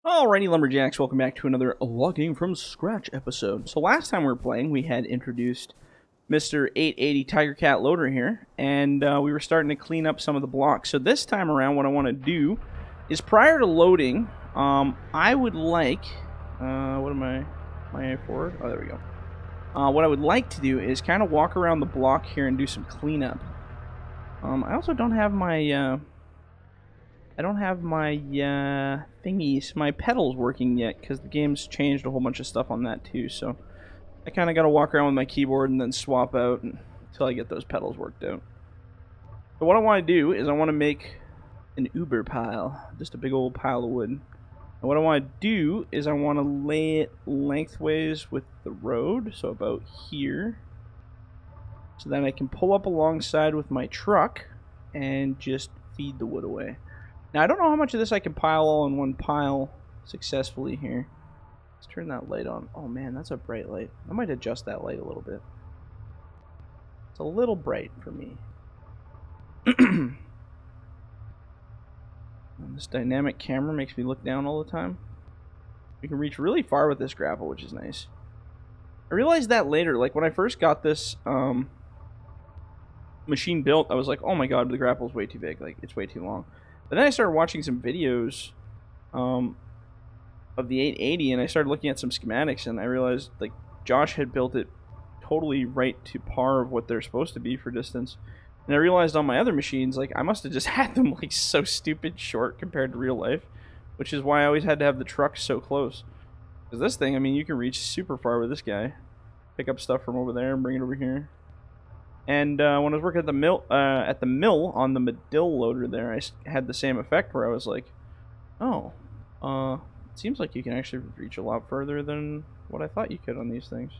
Alrighty, Lumberjacks, welcome back to another Logging from Scratch episode. So last time we were playing, we had introduced Mr. 880 Tiger Cat Loader here, and we were starting to clean up some of the blocks. So this time around, what I want to do is prior to loading, I would like, what am I forward? Oh, there we go. What I would like to do is kind of walk around the block here and do some cleanup. I also don't have my, thingies, my pedals working yet, because the game's changed a whole bunch of stuff on that too, so I kind of got to walk around with my keyboard and then swap out until I get those pedals worked out. So what I want to do is I want to make an uber pile, just a big old pile of wood. And what I want to do is I want to lay it lengthways with the road, so about here, so then I can pull up alongside with my truck and just feed the wood away. Now, I don't know how much of this I can pile all in one pile successfully here. Let's turn that light on. Oh man, that's a bright light. I might adjust that light a little bit. It's a little bright for me. This dynamic camera makes me look down all the time. You can reach really far with this grapple, which is nice. I realized that later, like when I first got this machine built, I was like, oh my god, the grapple's way too big. Like, it's way too long. But then I started watching some videos of the 880, and I started looking at some schematics, and I realized like Josh had built it totally right to par of what they're supposed to be for distance. And I realized on my other machines, like I must have just had them like so stupid short compared to real life, which is why I always had to have the truck so close. Because this thing, I mean, you can reach super far with this guy. Pick up stuff from over there and bring it over here. And when I was working at the mill on the Medill loader there, I had the same effect where I was like, oh, it seems like you can actually reach a lot further than what I thought you could on these things.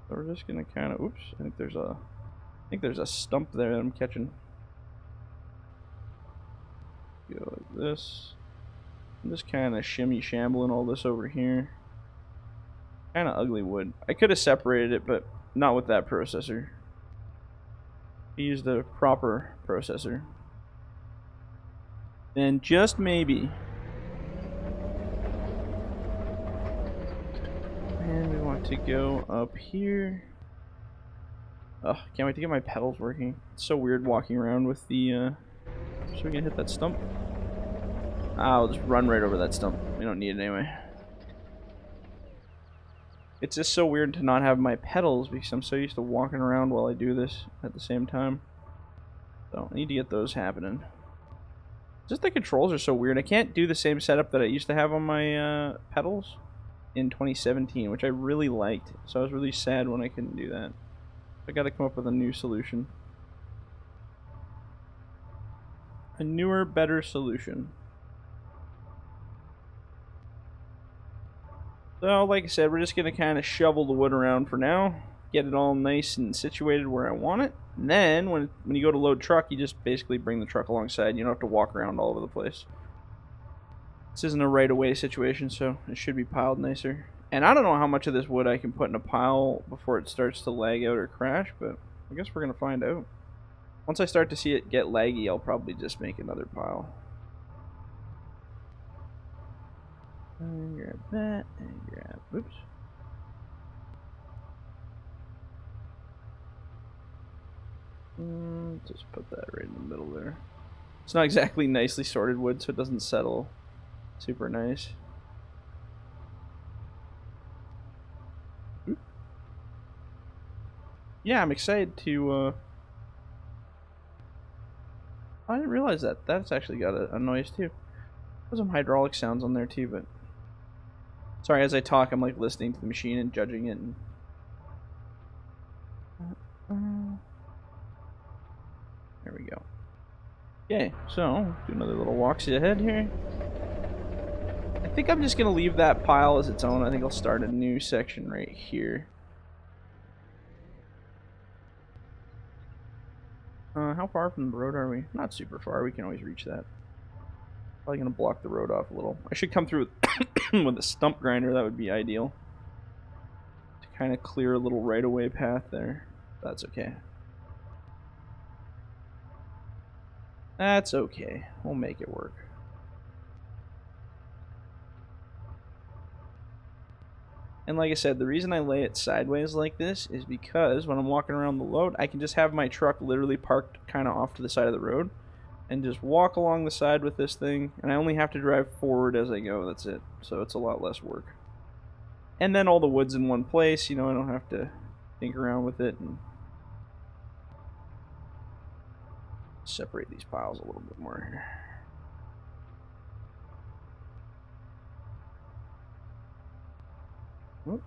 So we're just gonna kind of, oops, I think there's a stump there that I'm catching. Go like this. I'm just kind of shimmy shambling all this over here. Kind of ugly wood. I could have separated it, but not with that processor. I used a proper processor. And just maybe. And we want to go up here. Ugh, can't wait to get my pedals working. It's so weird walking around with the, so we can hit that stump. I'll just run right over that stump. We don't need it anyway. It's just so weird to not have my pedals because I'm so used to walking around while I do this at the same time. So I need to get those happening. Just the controls are so weird. I can't do the same setup that I used to have on my pedals in 2017, which I really liked. So I was really sad when I couldn't do that. I gotta come up with a new solution. A newer, better solution. So, like I said, we're just going to kind of shovel the wood around for now. Get it all nice and situated where I want it. And then, when you go to load truck, you just basically bring the truck alongside. You don't have to walk around all over the place. This isn't a right-of-way situation, so it should be piled nicer. And I don't know how much of this wood I can put in a pile before it starts to lag out or crash, but I guess we're going to find out. Once I start to see it get laggy, I'll probably just make another pile. And grab that, and grab, oops. Just put that right in the middle there. It's not exactly nicely sorted wood, so it doesn't settle super nice. Oop. Yeah, I'm excited to, I didn't realize that. That's actually got a noise too. There's some hydraulic sounds on there too, but sorry, as I talk, I'm like listening to the machine and judging it. There we go. Okay, so do another little walksy ahead here. I think I'm just gonna leave that pile as its own. I think I'll start a new section right here. How far from the road are we? Not super far. We can always reach that. Probably gonna block the road off a little. I should come through with a stump grinder. That would be ideal. To kind of clear a little right-of-way path there. That's okay. That's okay. We'll make it work. And like I said, the reason I lay it sideways like this is because when I'm walking around the load, I can just have my truck literally parked kind of off to the side of the road and just walk along the side with this thing, and I only have to drive forward as I go. That's it. So it's a lot less work. And then all the wood's in one place, you know, I don't have to think around with it and separate these piles a little bit more here. Whoop.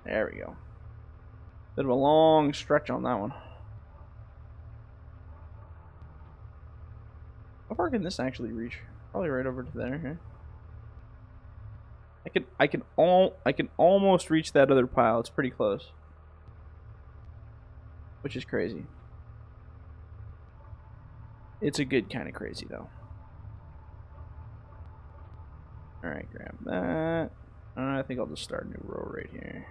There we go. Bit of a long stretch on that one. How far can this actually reach? Probably right over to there. Huh? I can almost reach that other pile. It's pretty close, which is crazy. It's a good kind of crazy though. All right, grab that. I think I'll just start a new row right here.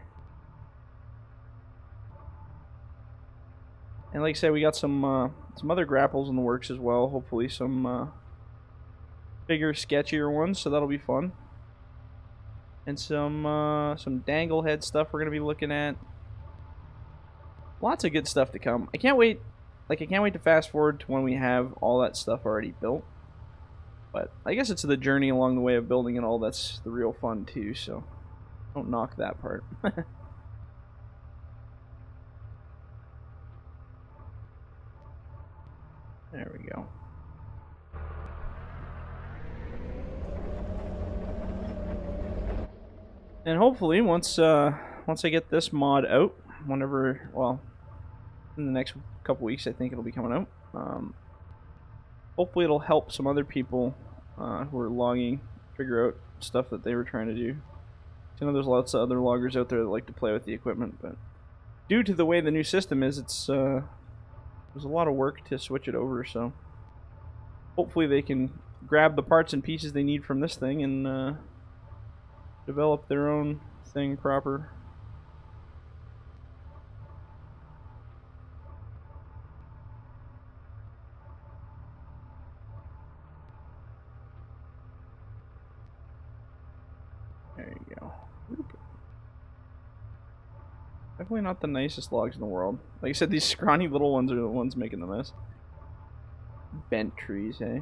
And like I said, we got some other grapples in the works as well. Hopefully some bigger, sketchier ones, so that'll be fun. And some dangle head stuff we're gonna be looking at. Lots of good stuff to come. I can't wait. Like I can't wait to fast forward to when we have all that stuff already built. But I guess it's the journey along the way of building it all that's the real fun too. So don't knock that part. There we go. And hopefully once I get this mod out, whenever, well, in the next couple weeks, I think it'll be coming out. Hopefully it'll help some other people who are logging figure out stuff that they were trying to do. I know there's lots of other loggers out there that like to play with the equipment, but due to the way the new system is, it's there's a lot of work to switch it over. So hopefully they can grab the parts and pieces they need from this thing and develop their own thing proper. There you go. Definitely not the nicest logs in the world. Like I said, these scrawny little ones are the ones making the mess. Bent trees, eh?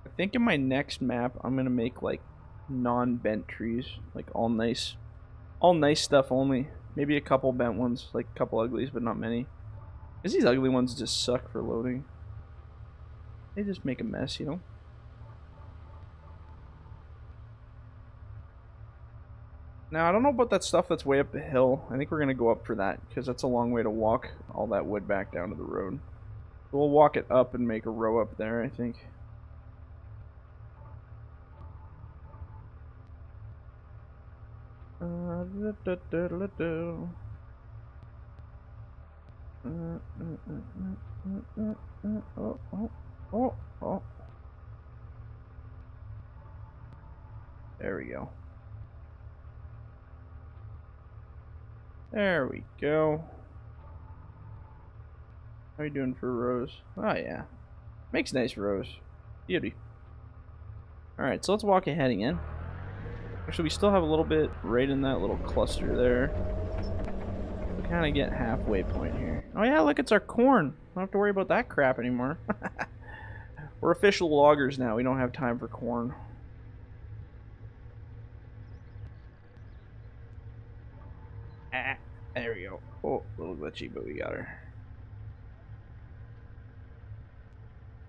I think in my next map, I'm gonna make like non-bent trees, like all nice stuff only. Maybe a couple bent ones, like a couple uglies, but not many. Because these ugly ones just suck for loading. They just make a mess, you know? Now, I don't know about that stuff that's way up the hill. I think we're going to go up for that, because that's a long way to walk all that wood back down to the road. So we'll walk it up and make a row up there, I think. Oh. There we go. There we go. How are you doing for rows? Oh yeah. Makes nice rows. Beauty. Alright, so let's walk ahead again. Actually, we still have a little bit right in that little cluster there. We kind of get halfway point here. Oh yeah, look, it's our corn. Don't have to worry about that crap anymore. We're official loggers now. We don't have time for corn. Ah, there we go. Oh, a little glitchy, but we got her.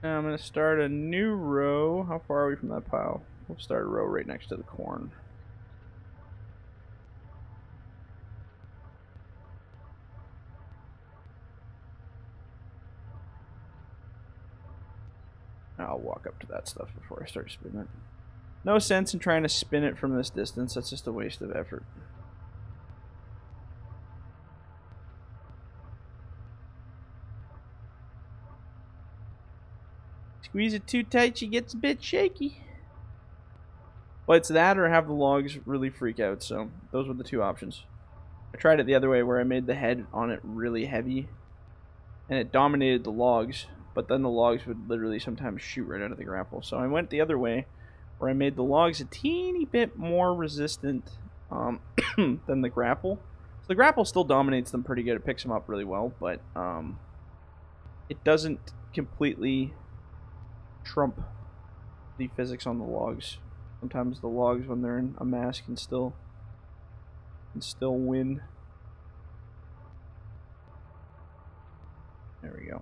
Now I'm going to start a new row. How far are we from that pile? We'll start a row right next to the corn. I'll walk up to that stuff before I start spinning it. No sense in trying to spin it from this distance. That's just a waste of effort. Squeeze it too tight, she gets a bit shaky. Well, it's that or have the logs really freak out, so those were the two options. I tried it the other way where I made the head on it really heavy, and it dominated the logs, but then the logs would literally sometimes shoot right out of the grapple. So I went the other way, where I made the logs a teeny bit more resistant than the grapple. So the grapple still dominates them pretty good. It picks them up really well, but it doesn't completely trump the physics on the logs. Sometimes the logs, when they're in a mass, can still win. There we go.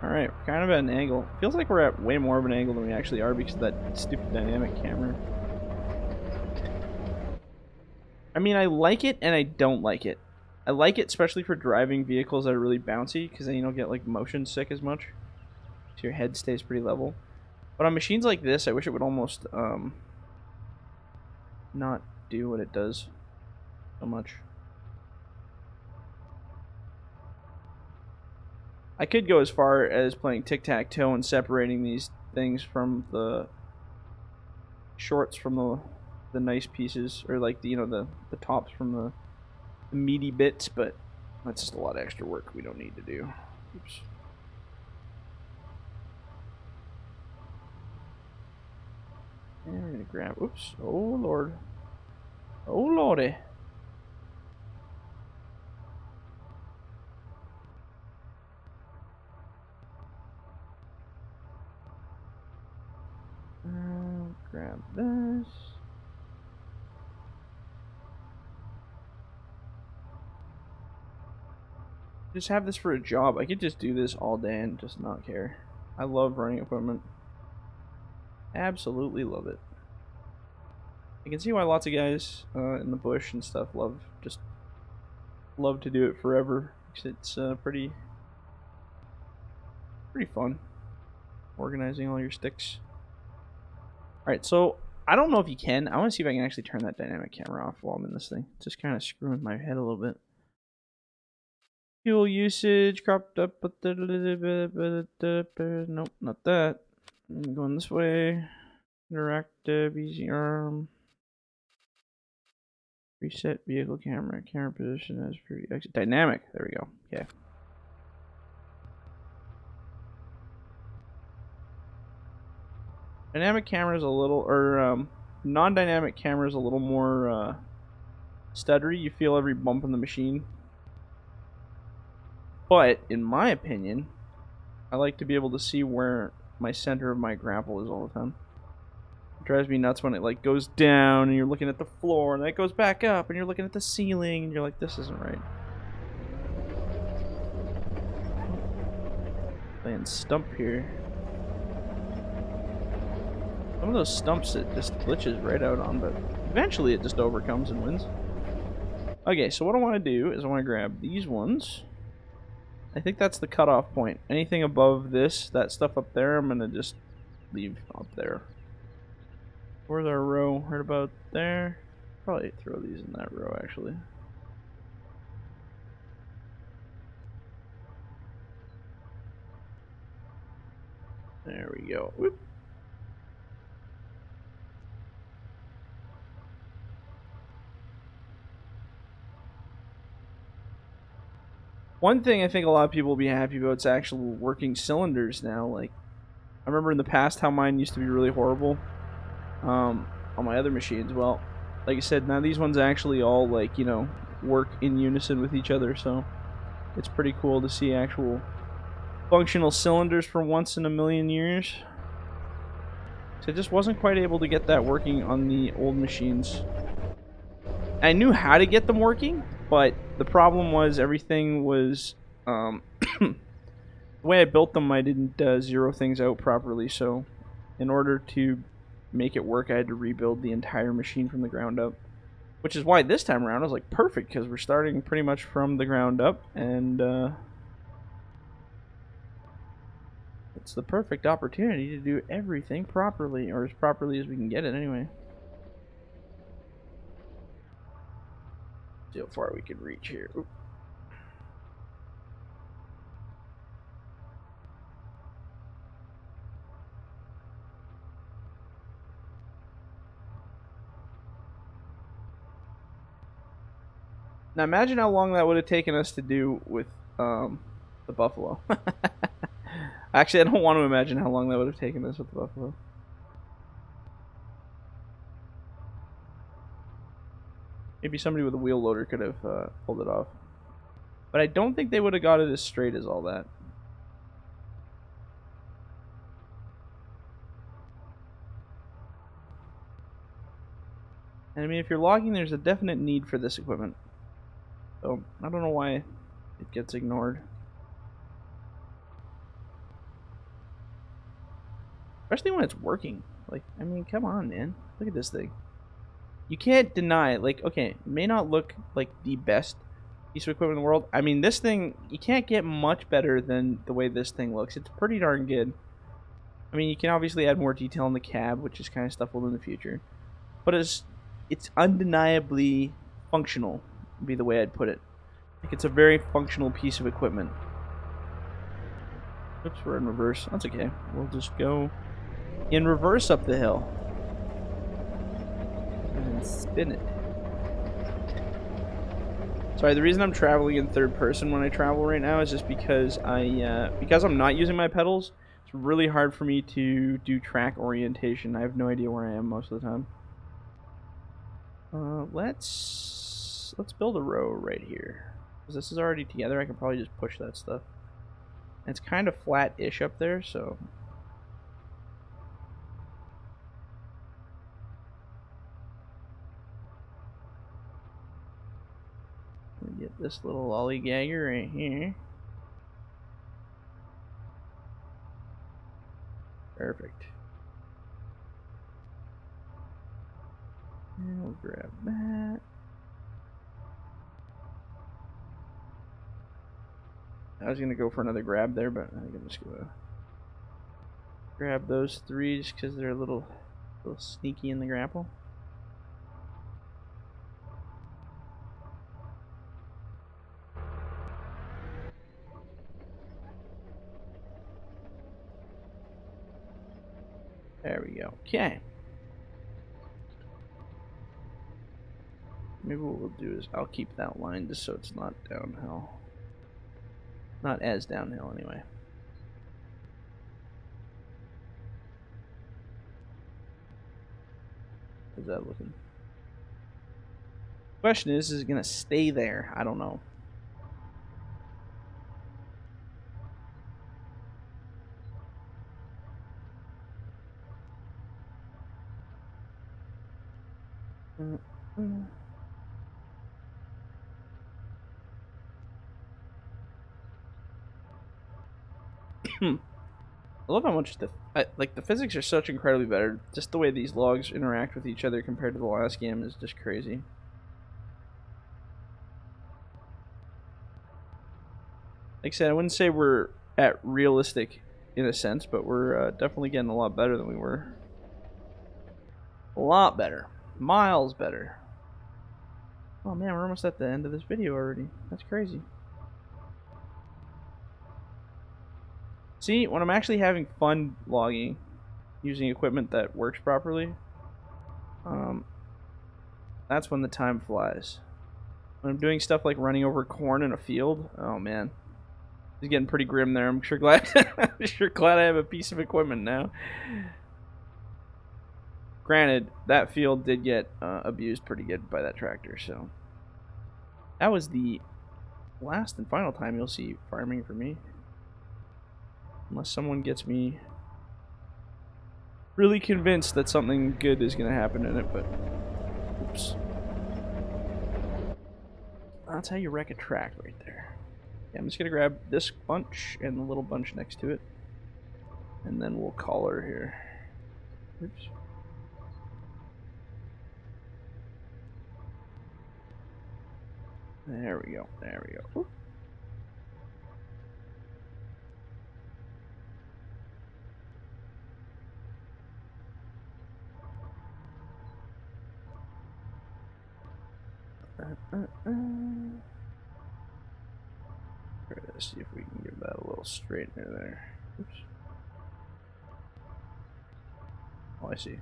Alright, we're kind of at an angle. Feels like we're at way more of an angle than we actually are because of that stupid dynamic camera. I mean, I like it and I don't like it. I like it especially for driving vehicles that are really bouncy because then you don't get like motion sick as much. So your head stays pretty level. But on machines like this, I wish it would almost not do what it does so much. I could go as far as playing tic-tac-toe and separating these things from the shorts from the nice pieces, or like the, you know, the tops from the meaty bits, but that's just a lot of extra work we don't need to do. Oops. And we're gonna grab, oops, oh lord. Oh lordy. Grab this. Just have this for a job. I could just do this all day and just not care. I love running equipment. Absolutely love it. I can see why lots of guys in the bush and stuff love to do it forever. It's pretty fun organizing all your sticks. Alright, so I don't know if you can. I want to see if I can actually turn that dynamic camera off while I'm in this thing. It's just kind of screwing my head a little bit. Fuel usage cropped up with the nope, not that. I'm going this way. Interactive, easy arm. Reset vehicle camera. Camera position as per exit. Dynamic. There we go. Okay. Dynamic camera is a little, or non-dynamic camera is a little more stuttery. You feel every bump in the machine. But in my opinion, I like to be able to see where my center of my grapple is all the time. It drives me nuts when it like goes down and you're looking at the floor, and then it goes back up and you're looking at the ceiling and you're like, this isn't right. Playing stump here. Some of those stumps it just glitches right out on, but eventually it just overcomes and wins. Okay, so what I want to do is I want to grab these ones. I think that's the cutoff point. Anything above this, that stuff up there, I'm going to just leave up there. Where's our row? Right about there. Probably throw these in that row, actually. There we go. Whoop. One thing I think a lot of people will be happy about is actual working cylinders now. Like, I remember in the past how mine used to be really horrible on my other machines. Well, like I said, now these ones actually all, like, you know, work in unison with each other, so it's pretty cool to see actual functional cylinders for once in a million years. So I just wasn't quite able to get that working on the old machines. I knew how to get them working, but the problem was everything was the way I built them, I didn't zero things out properly, so in order to make it work, I had to rebuild the entire machine from the ground up, which is why this time around I was like, perfect, because we're starting pretty much from the ground up, and it's the perfect opportunity to do everything properly, or as properly as we can get it anyway. See how far we can reach here. Oop. Now imagine how long that would have taken us to do with the buffalo. Actually, I don't want to imagine how long that would have taken us with the buffalo. Maybe somebody with a wheel loader could have pulled it off. But I don't think they would have got it as straight as all that. And I mean, if you're logging, there's a definite need for this equipment. So, I don't know why it gets ignored. Especially when it's working. Like, I mean, come on, man. Look at this thing. You can't deny, like, okay, it may not look like the best piece of equipment in the world. I mean, this thing, you can't get much better than the way this thing looks. It's pretty darn good. I mean, you can obviously add more detail in the cab, which is kind of stuff we'll do in the future. But it's undeniably functional, would be the way I'd put it. Like, it's a very functional piece of equipment. Oops, we're in reverse. That's okay. We'll just go in reverse up the hill. And spin it. Sorry, the reason I'm traveling in third person when I travel right now is just because because I'm not using my pedals, it's really hard for me to do track orientation. I have no idea where I am most of the time. Let's build a row right here. Because this is already together, I can probably just push that stuff. And it's kind of flat-ish up there, so... Let me get this little lollygagger right here. Perfect. And we'll grab that. I was gonna go for another grab there, but I think I'm just gonna grab those three just because they're a little sneaky in the grapple. There we go. Okay. Maybe what we'll do is I'll keep that line just so it's not downhill. Not as downhill, anyway. How's that looking? Question is it gonna stay there? I don't know. I love how much like the physics are such incredibly better. Just the way these logs interact with each other compared to the last game is just crazy. Like I said, I wouldn't say we're at realistic in a sense, but we're definitely getting a lot better than we were. A lot better. Miles better. Oh man, we're almost at the end of this video already. That's crazy. See, when I'm actually having fun logging, using equipment that works properly, that's when the time flies. When I'm doing stuff like running over corn in a field, oh man, it's getting pretty grim there. I'm sure glad I have a piece of equipment now. Granted, that field did get abused pretty good by that tractor, so that was the last and final time you'll see farming for me. Unless someone gets me really convinced that something good is going to happen in it, but oops. That's how you wreck a track right there. Yeah, I'm just going to grab this bunch and the little bunch next to it. And then we'll call her here. Oops. There we go. There we go. Ooh. Try to see if we can give that a little straightener there. Oops. Oh, I see.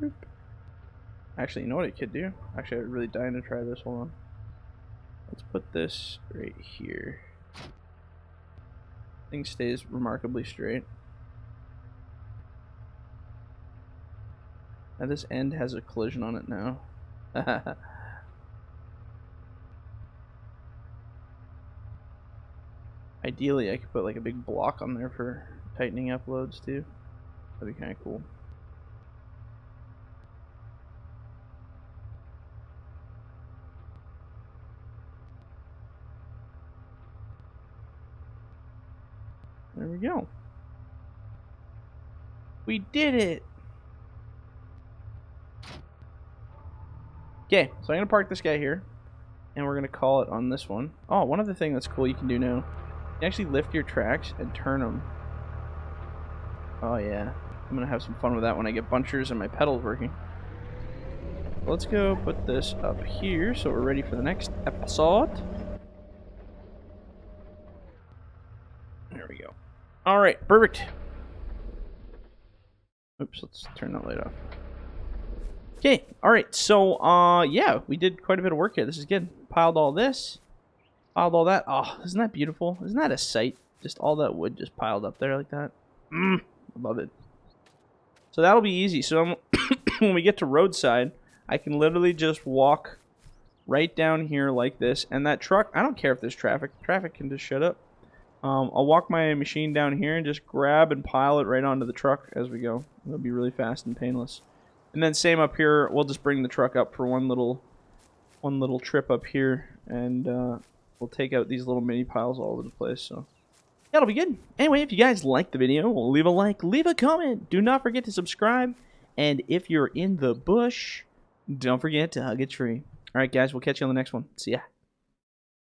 Boop. Actually, you know what I could do? Actually, I'm really dying to try this. Hold on. Let's put this right here. Thing stays remarkably straight. Now this end has a collision on it now. Ideally, I could put like a big block on there for tightening up loads too. That'd be kind of cool. There we go. We did it! Okay, so I'm going to park this guy here. And we're going to call it on this one. Oh, one other thing that's cool you can do now. You can actually lift your tracks and turn them. Oh yeah. I'm going to have some fun with that when I get bunchers and my pedals working. Let's go put this up here so we're ready for the next episode. There we go. Alright, perfect. Oops, let's turn that light off. Okay, alright, so, yeah, we did quite a bit of work here. This is good. Piled all this. Piled all that. Oh, isn't that beautiful? Isn't that a sight? Just all that wood just piled up there like that. I love it. So that'll be easy. So when we get to roadside, I can literally just walk right down here like this. And that truck, I don't care if there's traffic. Traffic can just shut up. I'll walk my machine down here and just grab and pile it right onto the truck as we go. It'll be really fast and painless. And then same up here, we'll just bring the truck up for one little trip up here, and we'll take out these little mini piles all over the place. So that'll be good. Anyway, if you guys liked the video, leave a like, leave a comment. Do not forget to subscribe, and if you're in the bush, don't forget to hug a tree. All right, guys, we'll catch you on the next one. See ya.